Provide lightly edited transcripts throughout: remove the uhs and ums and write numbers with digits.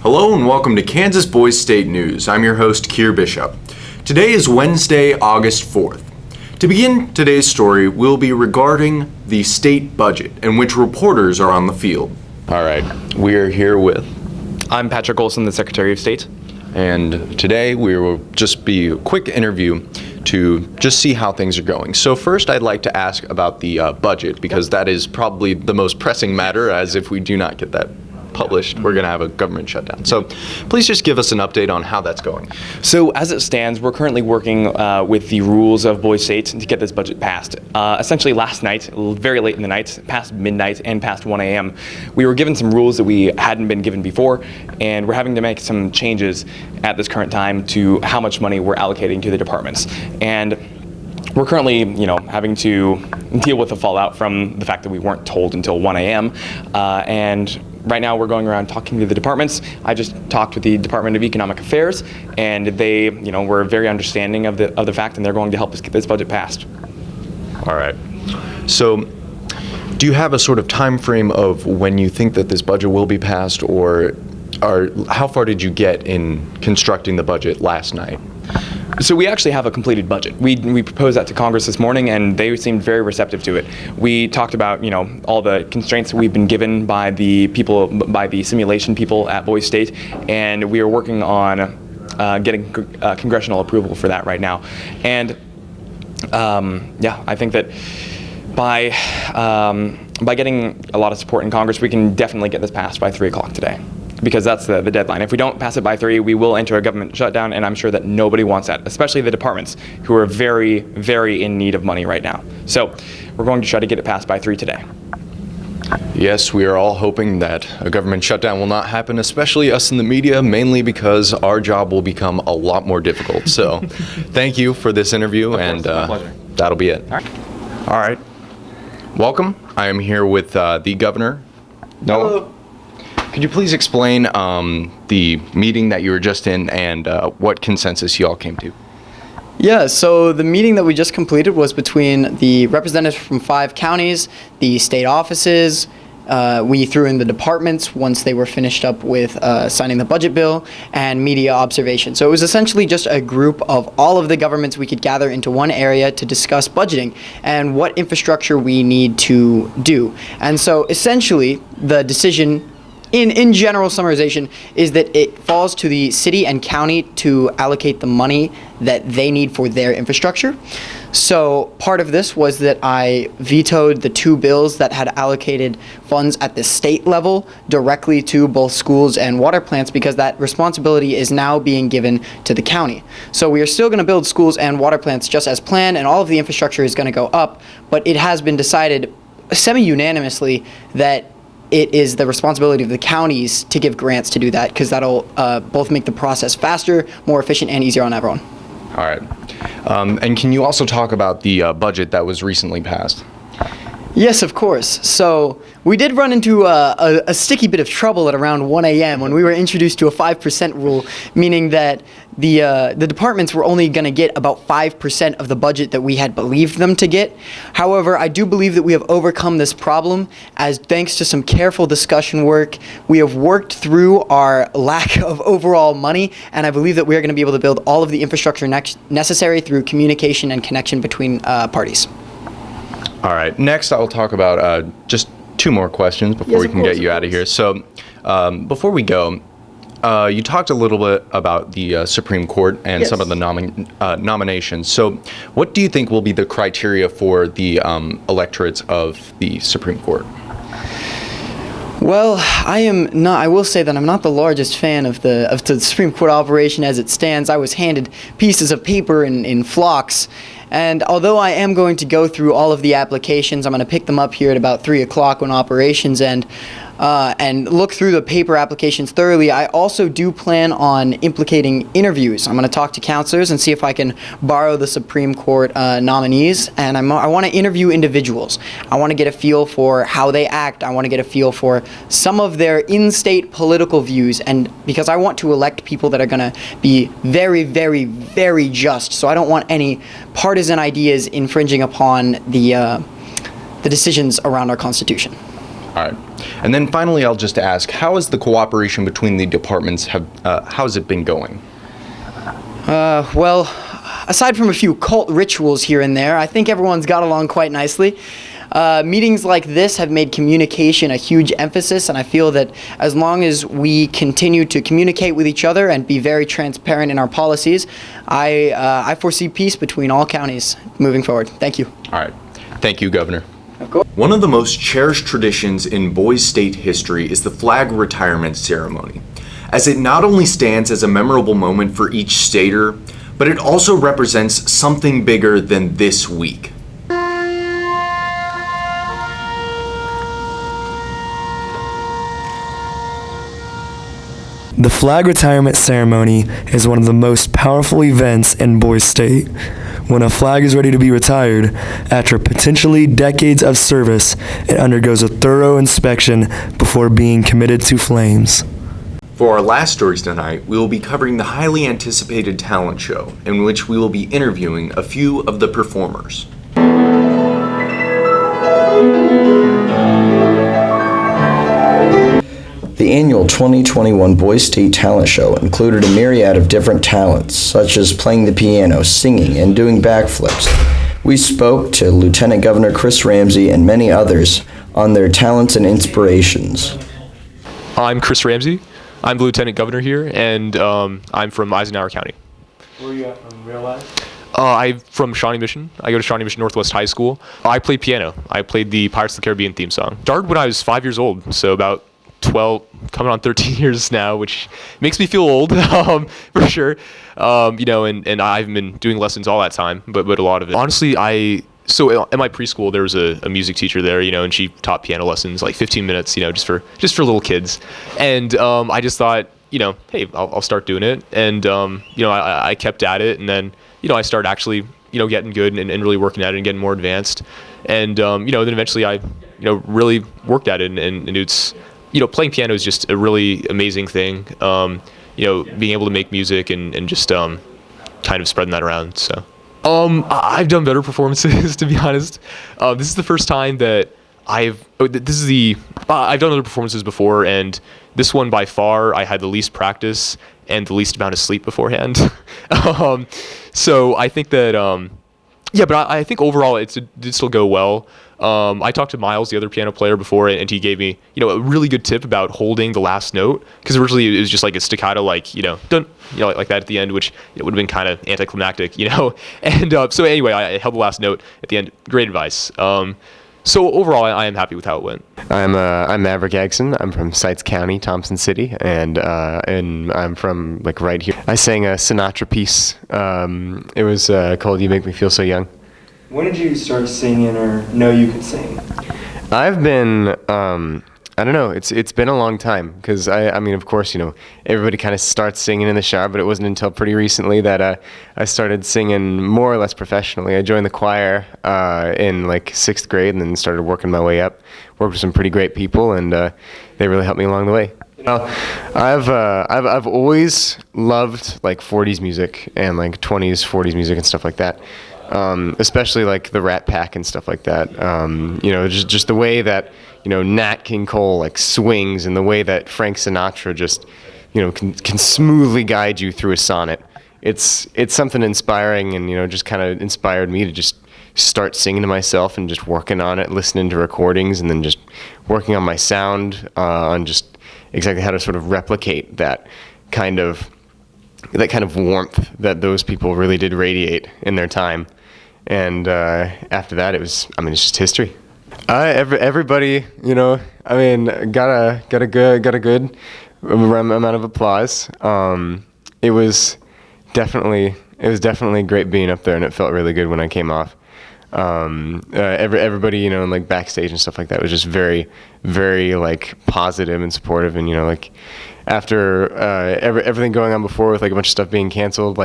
Hello and welcome to Kansas Boys State News. I'm your host, Keir Bishop. Today is Wednesday, August 4th. To begin today's story, we'll be regarding the state budget in which reporters are on the field. All right, we are here with... I'm Patrick Olson, the Secretary of State. And today we will just be a quick interview to just see how things are going. So first I'd like to ask about the budget, because that is probably the most pressing matter, as if we do not get that published, we're going to have a government shutdown. So please just give us an update on how that's going. So as it stands, we're currently working with the rules of Boys State to get this budget passed. Essentially last night, very late in the night, past midnight and past 1 a.m., we were given some rules that we hadn't been given before, and we're having to make some changes at this current time to how much money we're allocating to the departments. And we're currently, having to deal with the fallout from the fact that we weren't told until 1 a.m. And right now we're going around talking to the departments. I just talked with the Department of Economic Affairs, and they, were very understanding of the fact, and they're going to help us get this budget passed. All right. So do you have a sort of time frame of when you think that this budget will be passed, or how far did you get in constructing the budget last night? So we actually have a completed budget. We proposed that to Congress this morning, and they seemed very receptive to it. We talked about, all the constraints that we've been given by the simulation people at Boys State, and we are working on getting congressional approval for that right now. And I think that by getting a lot of support in Congress, we can definitely get this passed by 3 o'clock today, because that's the deadline. If we don't pass it by 3, we will enter a government shutdown, and I'm sure that nobody wants that, especially the departments, who are very, very in need of money right now. So we're going to try to get it passed by 3 today. Yes, we are all hoping that a government shutdown will not happen, especially us in the media, mainly because our job will become a lot more difficult. So thank you for this interview, and that'll be it. All right. Welcome. I am here with the governor. Hello. Could you please explain the meeting that you were just in and what consensus you all came to? Yeah, so the meeting that we just completed was between the representatives from 5 counties, the state offices. We threw in the departments once they were finished up with signing the budget bill, and media observation. So it was essentially just a group of all of the governments we could gather into one area to discuss budgeting and what infrastructure we need to do. And so essentially the decision, in general summarization, is that it falls to the city and county to allocate the money that they need for their infrastructure. So part of this was that I vetoed the 2 bills that had allocated funds at the state level directly to both schools and water plants, because that responsibility is now being given to the county. So we are still going to build schools and water plants just as planned, and all of the infrastructure is going to go up, but it has been decided semi-unanimously that it is the responsibility of the counties to give grants to do that, because that'll both make the process faster, more efficient, and easier on everyone. All right. And can you also talk about the budget that was recently passed? Yes, of course. So we did run into a sticky bit of trouble at around 1 a.m. when we were introduced to a 5% rule, meaning that the departments were only going to get about 5% of the budget that we had believed them to get. However, I do believe that we have overcome this problem, as thanks to some careful discussion work, we have worked through our lack of overall money, and I believe that we are going to be able to build all of the infrastructure necessary through communication and connection between parties. All right. Next, I'll talk about just 2 more questions before we can get you out of here. So before we go, you talked a little bit about the Supreme Court and some of the nominations. So what do you think will be the criteria for the electorates of the Supreme Court? Well, I will say that I'm not the largest fan of the Supreme Court operation as it stands. I was handed pieces of paper in flocks, and although I am going to go through all of the applications, I'm going to pick them up here at about 3 o'clock when operations end, and look through the paper applications thoroughly. I also do plan on implicating interviews. I'm going to talk to counselors and see if I can borrow the Supreme Court nominees, and I want to interview individuals. I want to get a feel for how they act. I want to get a feel for some of their in-state political views, and because I want to elect people that are going to be very, very, very just. So I don't want any partisan ideas infringing upon the decisions around our Constitution. All right. And then finally, I'll just ask, how has the cooperation between the departments how's it been going? Well, aside from a few cult rituals here and there, I think everyone's got along quite nicely. Meetings like this have made communication a huge emphasis, and I feel that as long as we continue to communicate with each other and be very transparent in our policies, I foresee peace between all counties moving forward. Thank you. All right. Thank you, Governor. Of course. One of the most cherished traditions in Boise State history is the flag retirement ceremony, as it not only stands as a memorable moment for each stater, but it also represents something bigger than this week. The flag retirement ceremony is one of the most powerful events in Boise State. When a flag is ready to be retired, after potentially decades of service, it undergoes a thorough inspection before being committed to flames. For our last stories tonight, we will be covering the highly anticipated talent show, in which we will be interviewing a few of the performers. The annual 2021 Boise State Talent Show included a myriad of different talents, such as playing the piano, singing, and doing backflips. We spoke to Lieutenant Governor Chris Ramsey and many others on their talents and inspirations. I'm Chris Ramsey. I'm the Lieutenant Governor here, and I'm from Eisenhower County. Where are you at from real life? I'm from Shawnee Mission. I go to Shawnee Mission Northwest High School. I play piano. I played the Pirates of the Caribbean theme song. Started when I was 5 years old, so about 12, coming on 13 years now, which makes me feel old, for sure. And I've been doing lessons all that time, but a lot of it. Honestly, so at my preschool, there was a music teacher there, and she taught piano lessons, like 15 minutes, just for little kids. And I just thought, hey, I'll start doing it. And, I kept at it. And then, I started actually, getting good and really working at it and getting more advanced. And, then eventually I, really worked at it. And it's, playing piano is just a really amazing thing. Being able to make music and just kind of spreading that around. So, I've done better performances, to be honest. This is the first time that I've done other performances before, and this one by far I had the least practice and the least amount of sleep beforehand. So I think that, but I think overall it did still go well. I talked to Miles, the other piano player, before, and he gave me, a really good tip about holding the last note, because originally it was just like a staccato, like, dun, like that at the end, which would have been kind of anticlimactic, And so anyway, I held the last note at the end. Great advice. So overall, I am happy with how it went. I'm Maverick Eggen. I'm from Sites County, Thompson City, and I'm from right here. I sang a Sinatra piece. It was called "You Make Me Feel So Young." When did you start singing or know you could sing? I've been, I don't know, it's been a long time, because I mean, of course, everybody kind of starts singing in the shower, but it wasn't until pretty recently that I started singing more or less professionally. I joined the choir in 6th grade and then started working my way up. Worked with some pretty great people, and they really helped me along the way. I've always loved 40s music and 20s, 40s music and stuff like that. Especially the Rat Pack and stuff like that. Just the way that Nat King Cole swings, and the way that Frank Sinatra just can smoothly guide you through a sonnet. It's something inspiring, and just kind of inspired me to just start singing to myself and just working on it, listening to recordings, and then just working on my sound, on just exactly how to sort of replicate that kind of warmth that those people really did radiate in their time. And after that, it's just history. Everybody, got a good amount of applause. It was definitely great being up there, and it felt really good when I came off. Everybody, backstage and stuff like that was just very, very positive and supportive, and after everything going on before with a bunch of stuff being canceled,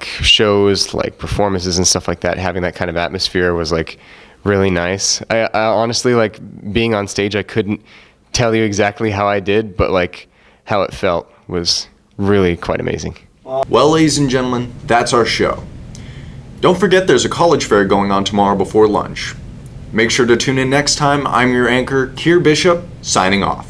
shows, performances and stuff like that, having that kind of atmosphere was really nice. I honestly, being on stage, I couldn't tell you exactly how I did, but how it felt was really quite amazing. Well, ladies and gentlemen, that's our show. Don't forget there's a college fair going on tomorrow before lunch. Make sure to tune in next time. I'm your anchor, Kier Bishop, signing off.